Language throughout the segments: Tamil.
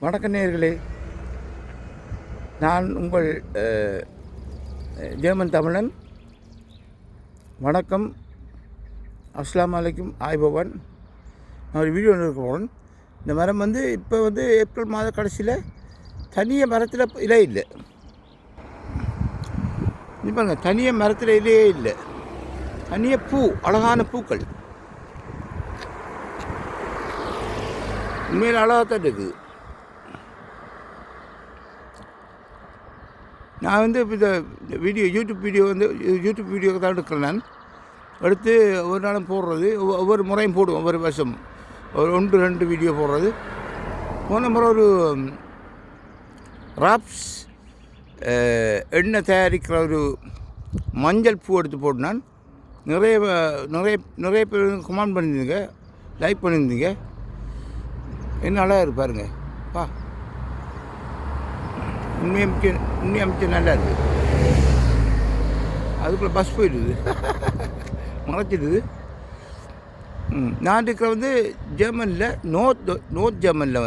வணக்க நேயர்களே, நான் உங்கள் ஜெர்மன் தமிழன். வணக்கம், அஸ்ஸலாமு அலைக்கும், ஆய்பவன். நான் ஒரு வீடியோ இருக்க போகிறேன். இந்த மரம் இப்போ ஏப்ரல் மாத கடைசியில் தனியாக மரத்தில் இலை இல்லை. இது பாருங்க, தனியாக மரத்தில் இலையே இல்லை. தனியாக பூ, அழகான பூக்கள், உண்மையில் அழகாகத்தான் இருக்குது. நான் இப்போ இந்த வீடியோ யூடியூப் வீடியோ தான் எடுக்கிறேன். நான் எடுத்து ஒரு நாளும் போடுறது, ஒவ்வொரு முறையும் போடுவோம். ஒவ்வொரு வருஷம் ஒரு 1-2 வீடியோ போடுறது. போன முறை ஒரு ராப்ஸ் எண்ணெய் தயாரிக்கிற ஒரு மஞ்சள் பூ எடுத்து போட்டு நான் நிறைய நிறைய நிறைய பேர் கமெண்ட் பண்ணியிருந்தீங்க, லைக் பண்ணியிருந்தீங்க. என்ன அழகாக இருப்பாருங்க பா, உண்மையாக அமைச்சர் நல்லா இருக்குது. அதுக்குள்ளே பஸ் போயிடுது, மறைச்சிடுது. நான் இருக்கிற ஜெர்மனில் நோர்த் ஜெர்மனில்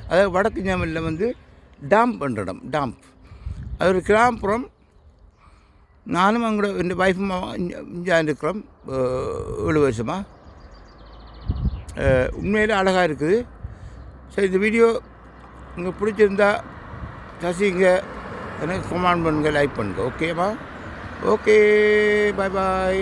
அதாவது வடக்கு ஜெர்மனில் டாம்ப் பண்ணுற இடம். டாம்ப் அது ஒரு கிராமப்புறம். நானும் அவங்களோட என் வைஃபும் இங்கே இருக்கிறோம் 7 வருஷமாக. உண்மையில் அழகாக இருக்குது. சரி, இந்த வீடியோ உங்களுக்கு பிடிச்சிருந்தா ரசிங்க, எனக்கு கமெண்ட் பண்ணுங்கள், லைக் பண்ணுங்கள். ஓகேவா? ஓகே, பாய் பாய்.